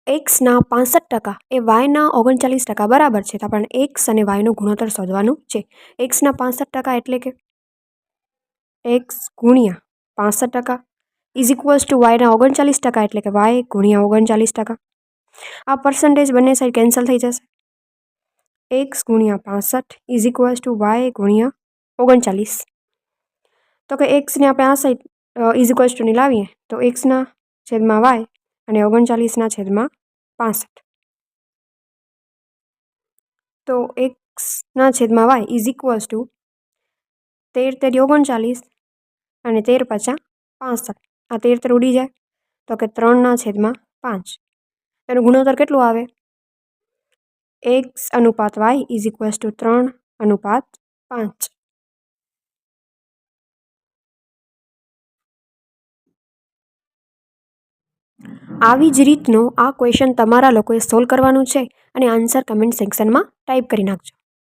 એક્સના 65% એ વાયના 39% બરાબર છે. તો આપણને એક્સ અને વાયનું ગુણોત્તર શોધવાનું છે. એક્સના 65% એટલે કે એક્સ ગુણ્યા 65% ઇઝ ઇક્વલ્સ ટુ વાયના 39% એટલે કે વાય ગુણ્યા 39%. આ પર્સન્ટેજ બંને સાઈડ કેન્સલ થઈ જશે. એક્સ ગુણ્યા 65 ઇઝ ઇક્વલ્સ ટુ વાય ગુણ્યા 39. તો કે એક્સને આપણે આ સાઈડ ઇઝ ઇક્વલ્સ ટુની લાવીએ તો એક્સના છેદમાં વાય અને 39ના છેદમાં 65. તો એક્સના છેદમાં વાય ઇઝ ઇક્વલ્સ ટુ 13 39 અને 13 × 65. આ 13 ઉડી જાય તો કે 3ના છેદમાં 5. એનું ગુણોત્તર કેટલું આવે? એક્સ અનુપાત વાય ઇઝ ઇક્વલ્સ ટુ 3:5. આવી જ રીતનો આ ક્વેશ્ચન તમારા લોકોએ સોલ્વ કરવાનું છે અને આન્સર કમેન્ટ સેક્શનમાં ટાઈપ કરી નાખજો.